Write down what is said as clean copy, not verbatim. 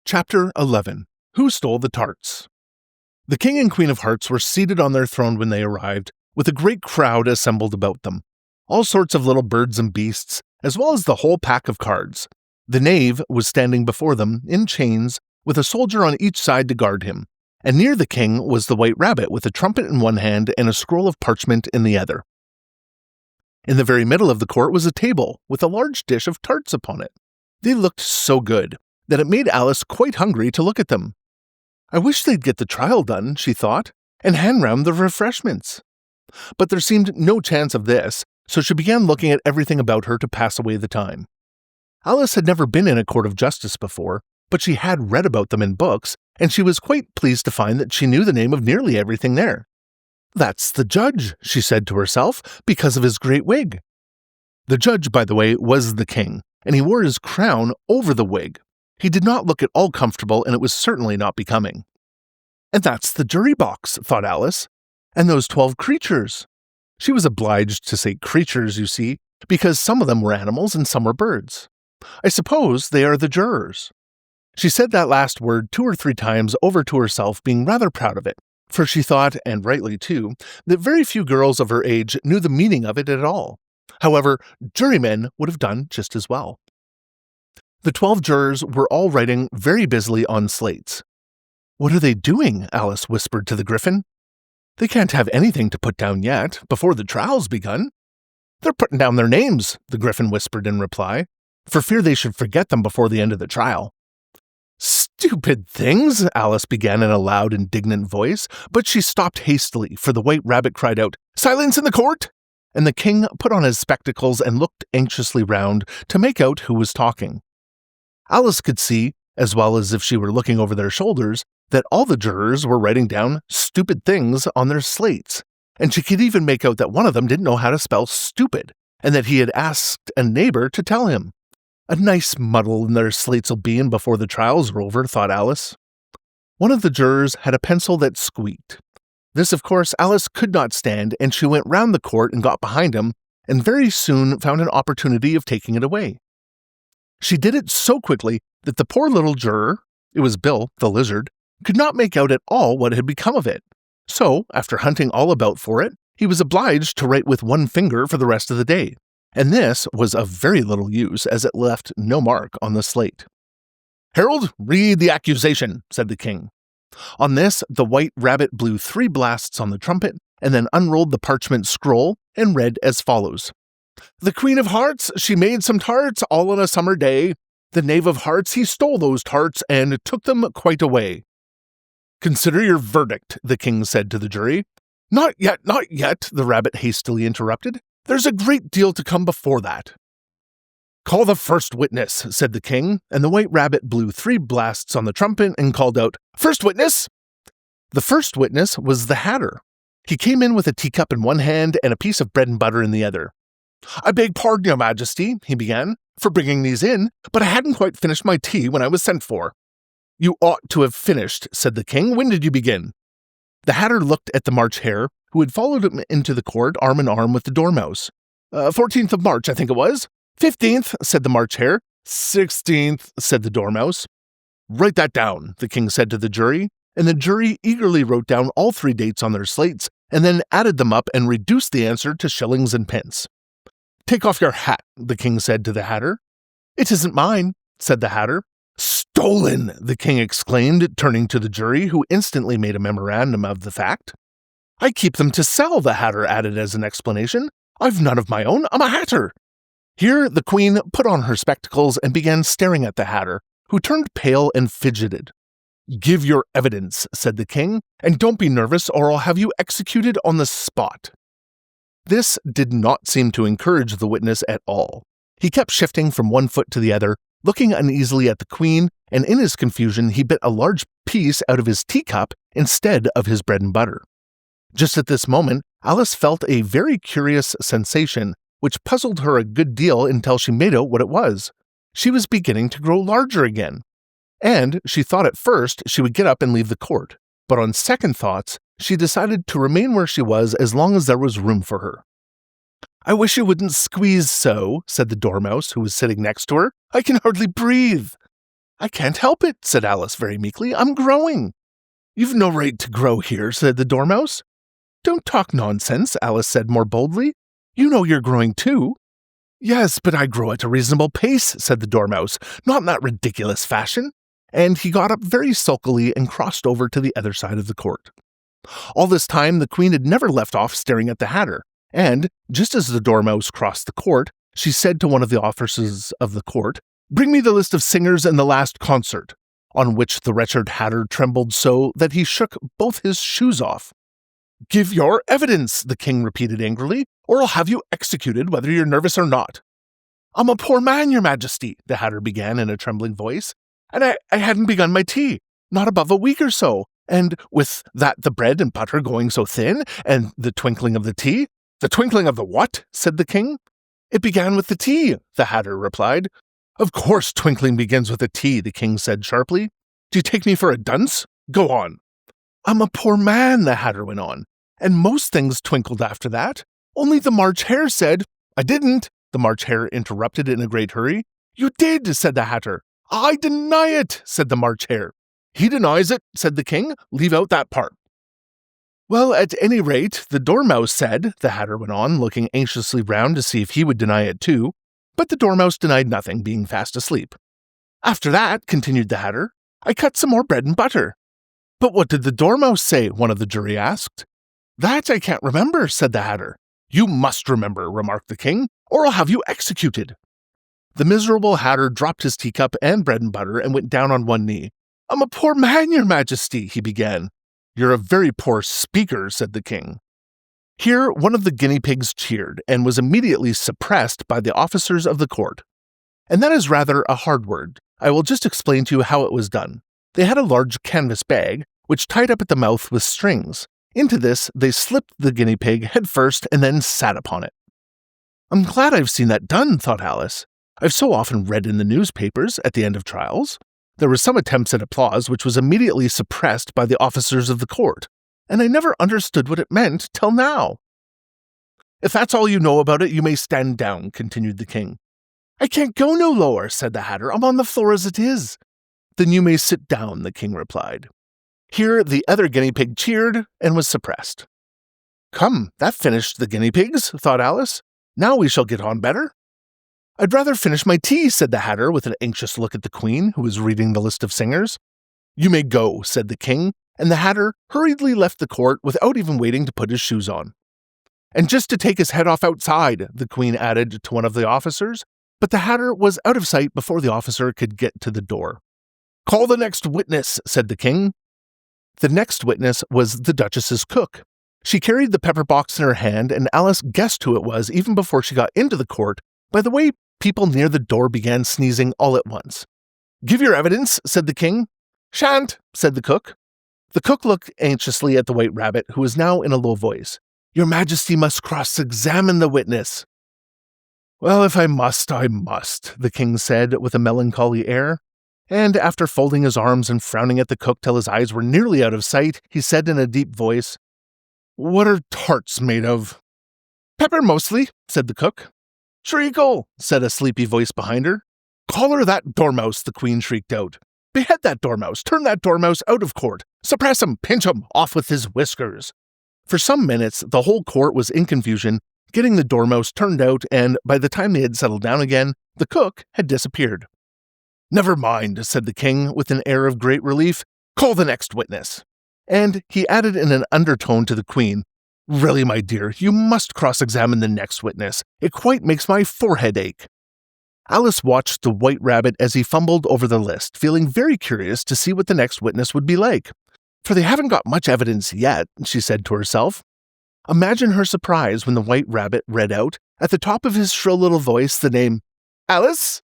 Chapter 11. Who Stole the Tarts? The King and Queen of Hearts were seated on their throne when they arrived, with a great crowd assembled about them. All sorts of little birds and beasts, as well as the whole pack of cards. The knave was standing before them, in chains, with a soldier on each side to guard him, and near the king was the white rabbit with a trumpet in one hand and a scroll of parchment in the other. In the very middle of the court was a table, with a large dish of tarts upon it. They looked so good that it made Alice quite hungry to look at them. I wish they'd get the trial done, she thought, and hand round the refreshments. But there seemed no chance of this, so she began looking at everything about her to pass away the time. Alice had never been in a court of justice before, but she had read about them in books, and she was quite pleased to find that she knew the name of nearly everything there. "That's the judge," she said to herself, because of his great wig. The judge, by the way, was the king, and he wore his crown over the wig. He did not look at all comfortable, and it was certainly not becoming. "And that's the jury box," thought Alice. "And those 12 creatures." She was obliged to say creatures, you see, because some of them were animals and some were birds. "I suppose they are the jurors." She said that last word 2 or 3 times over to herself, being rather proud of it, for she thought, and rightly too, that very few girls of her age knew the meaning of it at all. However, jurymen would have done just as well. The 12 jurors were all writing very busily on slates. "What are they doing?" Alice whispered to the griffin. "They can't have anything to put down yet, before the trial's begun." "They're putting down their names," the griffin whispered in reply, for fear they should forget them before the end of the trial. "Stupid things," Alice began in a loud, indignant voice, but she stopped hastily, for the white rabbit cried out, "Silence in the court!" And the king put on his spectacles and looked anxiously round to make out who was talking. Alice could see, as well as if she were looking over their shoulders, that all the jurors were writing down stupid things on their slates, and she could even make out that one of them didn't know how to spell stupid, and that he had asked a neighbor to tell him. A nice muddle in their slates'll be in before the trials are over, thought Alice. One of the jurors had a pencil that squeaked. This, of course, Alice could not stand, and she went round the court and got behind him, and very soon found an opportunity of taking it away. She did it so quickly that the poor little juror, it was Bill, the lizard, could not make out at all what had become of it. So, after hunting all about for it, he was obliged to write with one finger for the rest of the day, and this was of very little use, as it left no mark on the slate. "Herald, read the accusation," said the king. On this, the white rabbit blew 3 blasts on the trumpet, and then unrolled the parchment scroll, and read as follows. "The Queen of Hearts, she made some tarts all on a summer day. The Knave of Hearts, he stole those tarts and took them quite away." "Consider your verdict," the king said to the jury. Not yet, the rabbit hastily interrupted. "There's a great deal to come before that." "Call the first witness," said the king, and the white rabbit blew 3 blasts on the trumpet and called out, "First witness!" The first witness was the Hatter. He came in with a teacup in one hand and a piece of bread and butter in the other. "I beg pardon, your majesty," he began, "for bringing these in, but I hadn't quite finished my tea when I was sent for." "You ought to have finished," said the king. "When did you begin?" The Hatter looked at the March Hare, who had followed him into the court arm in arm with the Dormouse. 14th of March, I think it was." 15th, said the March Hare. 16th, said the Dormouse. "Write that down," the king said to the jury, and the jury eagerly wrote down all 3 dates on their slates, and then added them up and reduced the answer to shillings and pence. "Take off your hat," the king said to the Hatter. "It isn't mine," said the Hatter. "Stolen!" the king exclaimed, turning to the jury, who instantly made a memorandum of the fact. "I keep them to sell," the Hatter added as an explanation. "I've none of my own. I'm a hatter." Here the queen put on her spectacles and began staring at the Hatter, who turned pale and fidgeted. "Give your evidence," said the king, "and don't be nervous or I'll have you executed on the spot." This did not seem to encourage the witness at all. He kept shifting from one foot to the other, looking uneasily at the queen, and in his confusion he bit a large piece out of his teacup instead of his bread and butter. Just at this moment, Alice felt a very curious sensation, which puzzled her a good deal until she made out what it was. She was beginning to grow larger again, and she thought at first she would get up and leave the court, but on second thoughts, she decided to remain where she was as long as there was room for her. "I wish you wouldn't squeeze so," said the Dormouse, who was sitting next to her. "I can hardly breathe." I can't help it, said Alice very meekly. I'm growing. You've no right to grow here, said the Dormouse. Don't talk nonsense, Alice said more boldly. You know you're growing too. Yes, but I grow at a reasonable pace, said the Dormouse, not in that ridiculous fashion. And he got up very sulkily and crossed over to the other side of the court. All this time, the Queen had never left off staring at the Hatter, and, just as the Dormouse crossed the court, she said to one of the officers of the court, Bring me the list of singers in the last concert, on which the wretched Hatter trembled so that he shook both his shoes off. Give your evidence, the king repeated angrily, or I'll have you executed whether you're nervous or not. I'm a poor man, your majesty, the Hatter began in a trembling voice, and I hadn't begun my tea, not above a week or so, and with that the bread and butter going so thin, and the twinkling of the tea. The twinkling of the what? Said the king. It began with the tea, the Hatter replied. Of course twinkling begins with a tea, the king said sharply. Do you take me for a dunce? Go on. I'm a poor man, the Hatter went on, and most things twinkled after that. Only the March Hare said, I didn't, the March Hare interrupted in a great hurry. You did, said the Hatter. I deny it, said the March Hare. He denies it, said the king. Leave out that part. Well, at any rate, the Dormouse said, the Hatter went on, looking anxiously round to see if he would deny it too, but the Dormouse denied nothing, being fast asleep. After that, continued the Hatter, I cut some more bread and butter. But what did the Dormouse say? One of the jury asked. That I can't remember, said the Hatter. You must remember, remarked the king, or I'll have you executed. The miserable Hatter dropped his teacup and bread and butter and went down on one knee. I'm a poor man, your majesty, he began. You're a very poor speaker, said the king. Here, one of the guinea pigs cheered and was immediately suppressed by the officers of the court. And that is rather a hard word. I will just explain to you how it was done. They had a large canvas bag, which tied up at the mouth with strings. Into this, they slipped the guinea pig head first and then sat upon it. I'm glad I've seen that done, thought Alice. I've so often read in the newspapers at the end of trials. There were some attempts at applause which was immediately suppressed by the officers of the court, and I never understood what it meant till now. If that's all you know about it, you may stand down, continued the king. I can't go no lower, said the Hatter. I'm on the floor as it is. Then you may sit down, the king replied. Here the other guinea pig cheered and was suppressed. Come, that finished the guinea pigs, thought Alice. Now we shall get on better. I'd rather finish my tea, said the Hatter with an anxious look at the Queen, who was reading the list of singers. You may go, said the king, and the Hatter hurriedly left the court without even waiting to put his shoes on. And just to take his head off outside, the Queen added to one of the officers, but the Hatter was out of sight before the officer could get to the door. Call the next witness, said the king. The next witness was the Duchess's cook. She carried the pepper box in her hand, and Alice guessed who it was even before she got into the court by the way people near the door began sneezing all at once. Give your evidence, said the king. Shan't, said the cook. The cook looked anxiously at the White Rabbit, who was now in a low voice. Your Majesty must cross-examine the witness. Well, if I must, I must, the king said with a melancholy air. And after folding his arms and frowning at the cook till his eyes were nearly out of sight, he said in a deep voice, What are tarts made of? Pepper mostly, said the cook. Treacle, said a sleepy voice behind her. Collar that dormouse, the Queen shrieked out. Behead that dormouse, turn that dormouse out of court, suppress him, pinch him, off with his whiskers. For some minutes, the whole court was in confusion, getting the dormouse turned out, and by the time they had settled down again, the cook had disappeared. Never mind, said the king with an air of great relief. Call the next witness. And he added in an undertone to the Queen, Really, my dear, you must cross-examine the next witness. It quite makes my forehead ache. Alice watched the White Rabbit as he fumbled over the list, feeling very curious to see what the next witness would be like. For they haven't got much evidence yet, she said to herself. Imagine her surprise when the White Rabbit read out, at the top of his shrill little voice, the name, Alice,